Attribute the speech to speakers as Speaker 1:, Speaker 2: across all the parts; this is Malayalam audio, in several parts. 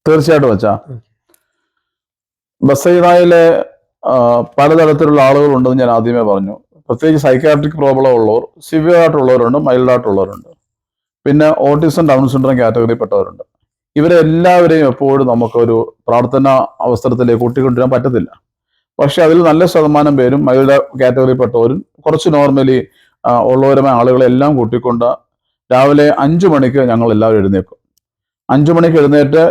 Speaker 1: തീർച്ചയായിട്ടും വെച്ചാ ബസൈറായിലെ പലതരത്തിലുള്ള ആളുകളുണ്ടെന്ന് ഞാൻ ആദ്യമേ പറഞ്ഞു. പ്രത്യേകിച്ച് സൈക്കാട്രിക് പ്രോബ്ലം ഉള്ളവർ, സിവിയർ ആയിട്ടുള്ളവരുണ്ട്, മൈൽഡ് ആയിട്ടുള്ളവരുണ്ട്, പിന്നെ ഓട്ടിസം, ഡൗൺ സിൻഡ്രോം കാറ്റഗറിയിൽപ്പെട്ടവരുണ്ട്. ഇവരെ എല്ലാവരെയും എപ്പോഴും നമുക്കൊരു പ്രാർത്ഥന അവസരത്തിലേക്ക് കൂട്ടിക്കൊണ്ടുവരാൻ പറ്റത്തില്ല. പക്ഷെ അതിൽ നല്ല ശതമാനം പേരും മൈൽഡ് കാറ്റഗറിയിൽപ്പെട്ടവരും കുറച്ച് നോർമലി ഉള്ളവരുമായ ആളുകളെല്ലാം കൂട്ടിക്കൊണ്ട് രാവിലെ 5 മണിക്ക് ഞങ്ങൾ എല്ലാവരും എഴുന്നേൽക്കും. 5 മണിക്ക് എഴുന്നേറ്റ്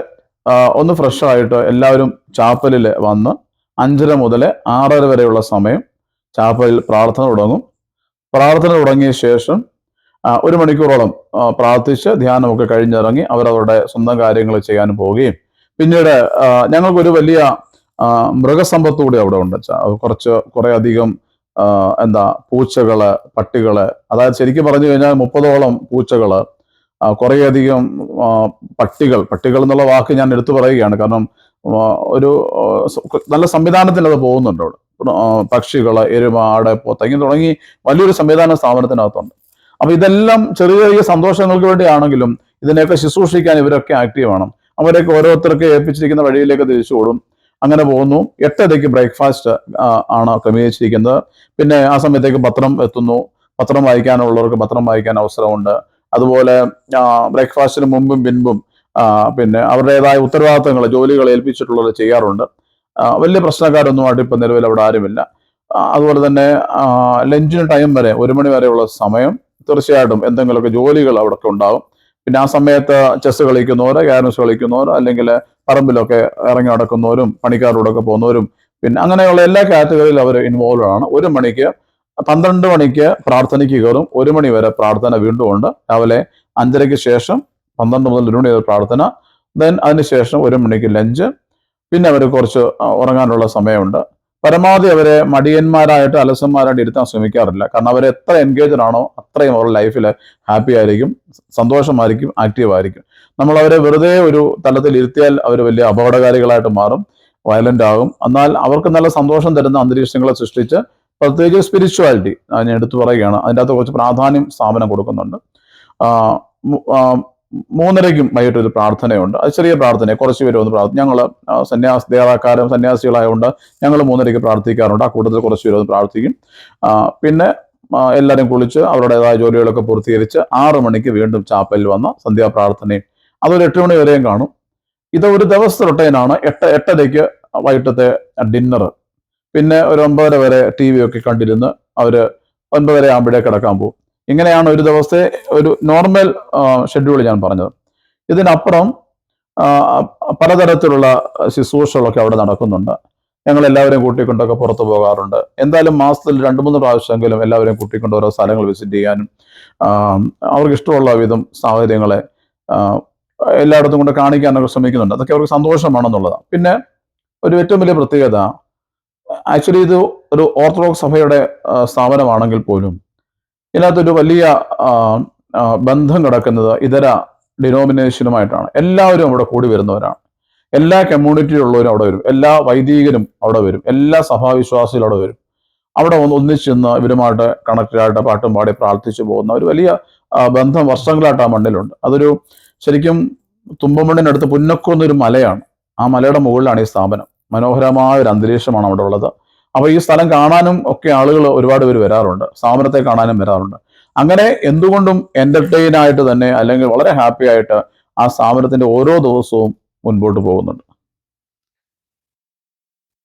Speaker 1: ഒന്ന് ഫ്രഷ് ആയിട്ട് എല്ലാവരും ചാപ്പലിൽ വന്ന് 5:30 മുതൽ 6:30 വരെയുള്ള സമയം ചാപ്പലിൽ പ്രാർത്ഥന തുടങ്ങും. പ്രാർത്ഥന തുടങ്ങിയ ശേഷം 1 മണിക്കൂറോളം പ്രാർത്ഥിച്ച് ധ്യാനമൊക്കെ കഴിഞ്ഞിറങ്ങി അവരവരുടെ സ്വന്തം കാര്യങ്ങൾ ചെയ്യാൻ പോവുകയും പിന്നീട് ഞങ്ങൾക്കൊരു വലിയ മൃഗസമ്പത്ത് കൂടി അവിടെ ഉണ്ട്. കുറെ അധികം പൂച്ചകള്, പട്ടികള്, അതായത് ശരിക്കും പറഞ്ഞു കഴിഞ്ഞാൽ 30ഓളം പൂച്ചകള്, കുറേയധികം പട്ടികൾ എന്നുള്ള വാക്ക് ഞാൻ എടുത്തു പറയുകയാണ്. കാരണം ഒരു നല്ല സംവിധാനത്തിൽ അത് പോകുന്നുണ്ട് അവിടെ. പക്ഷികള്, എരുമ, ആട്, പോത്ത് ഇങ്ങനെ തുടങ്ങി വലിയൊരു സംവിധാന സ്ഥാപനത്തിനകത്തുണ്ട്. അപ്പൊ ഇതെല്ലാം ചെറിയ ചെറിയ സന്തോഷങ്ങൾക്ക് വേണ്ടിയാണെങ്കിലും ഇതിനെയൊക്കെ ശുശ്രൂഷിക്കാൻ ഇവരൊക്കെ ആക്റ്റീവാണ്. അവരൊക്കെ ഓരോരുത്തർക്ക് ഏൽപ്പിച്ചിരിക്കുന്ന വഴിയിലേക്ക് തിരിച്ചുകൂടും. അങ്ങനെ പോകുന്നു. 8:30 ബ്രേക്ക്ഫാസ്റ്റ് ആണ് ക്രമീകരിച്ചിരിക്കുന്നത്. പിന്നെ ആ സമയത്തേക്ക് പത്രം എത്തുന്നു. പത്രം വായിക്കാനുള്ളവർക്ക് പത്രം വായിക്കാൻ അവസരമുണ്ട്. അതുപോലെ ബ്രേക്ക്ഫാസ്റ്റിന് മുമ്പും പിൻപും പിന്നെ അവരുടേതായ ഉത്തരവാദിത്തങ്ങൾ, ജോലികൾ ഏൽപ്പിച്ചിട്ടുള്ളത് ചെയ്യാറുണ്ട്. വലിയ പ്രശ്നക്കാരൊന്നുമായിട്ട് ഇപ്പം നിലവിൽ അവിടെ ആരുമില്ല. അതുപോലെ തന്നെ ലഞ്ചിന് ടൈം വരെ 1 മണി വരെയുള്ള സമയം തീർച്ചയായിട്ടും എന്തെങ്കിലുമൊക്കെ ജോലികൾ അവിടെ ഉണ്ടാകും. പിന്നെ ആ സമയത്ത് ചെസ് കളിക്കുന്നവർ, ക്യാരംസ് കളിക്കുന്നവർ, അല്ലെങ്കിൽ പറമ്പിലൊക്കെ ഇറങ്ങി നടക്കുന്നവരും പണിക്കാരോടൊക്കെ ഒക്കെ പോകുന്നവരും, പിന്നെ അങ്ങനെയുള്ള എല്ലാ കാറ്റഗറിയിലും അവർ ഇൻവോൾവ് ആണ്. 1 മണിക്ക് 12 മണിക്ക് പ്രാർത്ഥനയ്ക്ക് കയറും. 1 മണി വരെ പ്രാർത്ഥന വീണ്ടും ഉണ്ട്. രാവിലെ 5:30 ശേഷം 12 മുതൽ 1 മണി വരെ പ്രാർത്ഥന. ദെൻ അതിനുശേഷം 1 മണിക്ക് ലഞ്ച്. പിന്നെ അവർ കുറച്ച് ഉറങ്ങാനുള്ള സമയമുണ്ട്. പരമാവധി അവരെ മടിയന്മാരായിട്ട്, അലസന്മാരായിട്ട് ഇരുത്താൻ ശ്രമിക്കാറില്ല. കാരണം അവർ എത്ര എൻഗേജഡ് ആണോ അത്രയും അവരുടെ ലൈഫിൽ ഹാപ്പി ആയിരിക്കും, സന്തോഷമായിരിക്കും, ആക്റ്റീവ് ആയിരിക്കും. നമ്മൾ അവരെ വെറുതെ ഒരു തലത്തിൽ ഇരുത്തിയാൽ അവർ വലിയ അപകടകാരികളായിട്ട് മാറും, വയലന്റ് ആകും. എന്നാൽ അവർക്ക് നല്ല സന്തോഷം തരുന്ന അന്തരീക്ഷങ്ങളെ സൃഷ്ടിച്ച്, പ്രത്യേകിച്ച് സ്പിരിച്വാലിറ്റി ഞാൻ എടുത്തു പറയുകയാണ്, അതിൻ്റെ അകത്ത് കുറച്ച് പ്രാധാന്യം സ്ഥാപനം കൊടുക്കുന്നുണ്ട്. 3:30 വൈകിട്ടൊരു പ്രാർത്ഥനയുണ്ട്. അത് ചെറിയ പ്രാർത്ഥന, കുറച്ച് പേര് വന്ന് പ്രാർത്ഥന. ഞങ്ങൾ സന്യാസികളായതുകൊണ്ട് ഞങ്ങൾ 3:30 പ്രാർത്ഥിക്കാറുണ്ട്. ആ കൂട്ടത്തിൽ കുറച്ച് പേര് വന്ന് പ്രാർത്ഥിക്കും. പിന്നെ എല്ലാവരും കുളിച്ച് അവരുടേതായ ജോലികളൊക്കെ പൂർത്തീകരിച്ച് 6 മണിക്ക് വീണ്ടും ചാപ്പലിൽ വന്ന സന്ധ്യാപ്രാർത്ഥനയും അതൊരു 8 മണി വരെയും കാണും. ഇത് ഒരു ദിവസത്തെ റൊട്ടൈനാണ്. 8:30 വൈകിട്ടത്തെ ഡിന്നർ. പിന്നെ ഒരു 9:30 വരെ TV ഒക്കെ കണ്ടിരുന്ന് അവർ 9:30 ആകുമ്പോഴേ കിടക്കാൻ പോകും. ഇങ്ങനെയാണ് ഒരു ദിവസത്തെ ഒരു നോർമൽ ഷെഡ്യൂൾ ഞാൻ പറഞ്ഞത്. ഇതിനപ്പുറം പലതരത്തിലുള്ള ശുശ്രൂഷകളൊക്കെ അവിടെ നടക്കുന്നുണ്ട്. ഞങ്ങൾ എല്ലാവരെയും കൂട്ടിക്കൊണ്ടൊക്കെ പുറത്തു പോകാറുണ്ട്. എന്തായാലും മാസത്തിൽ 2-3 പ്രാവശ്യമെങ്കിലും എല്ലാവരെയും കൂട്ടിക്കൊണ്ട് ഓരോ സ്ഥലങ്ങൾ വിസിറ്റ് ചെയ്യാനും അവർക്ക് ഇഷ്ടമുള്ള വിധം സാഹചര്യങ്ങളെ എല്ലായിടത്തും കൊണ്ട് കാണിക്കാനൊക്കെ ശ്രമിക്കുന്നുണ്ട്. അതൊക്കെ അവർക്ക് സന്തോഷമാണെന്നുള്ളതാണ്. പിന്നെ ഒരു ഏറ്റവും വലിയ പ്രത്യേകത, ആക്ച്വലി ഇത് ഒരു ഓർത്തഡോക്സ് സഭയുടെ സ്ഥാപനമാണെങ്കിൽ പോലും ഇതിനകത്തൊരു വലിയ ബന്ധം കിടക്കുന്നത് ഇതര ഡിനോമിനേഷനുമായിട്ടാണ്. എല്ലാവരും അവിടെ കൂടി വരുന്നവരാണ്. എല്ലാ കമ്മ്യൂണിറ്റിയിലുള്ളവരും അവിടെ വരും, എല്ലാ വൈദികരും അവിടെ വരും, എല്ലാ സഭാവിശ്വാസികളും അവിടെ വരും. അവിടെ ഒന്നിച്ചെന്ന് ഇവരുമായിട്ട് കണക്റ്റഡായിട്ട് പാട്ടും പാടി പ്രാർത്ഥിച്ചു പോകുന്ന ഒരു വലിയ ബന്ധം വർഷങ്ങളായിട്ട് ആ മണ്ണിലുണ്ട്. അതൊരു ശരിക്കും തുമ്പമണ്ണിനടുത്ത് പുന്നക്കുന്നൊരു മലയാണ്. ആ മലയുടെ മുകളിലാണ് ഈ സ്ഥാപനം. മനോഹരമായ ഒരു അന്തരീക്ഷമാണ് അവിടെ ഉള്ളത്. അപ്പോൾ ഈ സ്ഥലം കാണാനും ഒക്കെ ആളുകൾ ഒരുപാട് പേര് വരാറുണ്ട്, സ്ഥാപനത്തെ കാണാനും വരാറുണ്ട്. അങ്ങനെ എന്തുകൊണ്ടും എന്റർടൈൻ ആയിട്ട് തന്നെ, അല്ലെങ്കിൽ വളരെ ഹാപ്പി ആയിട്ട് ആ സ്ഥാപനത്തിന്റെ ഓരോ ദിവസവും മുൻപോട്ട് പോകുന്നുണ്ട്.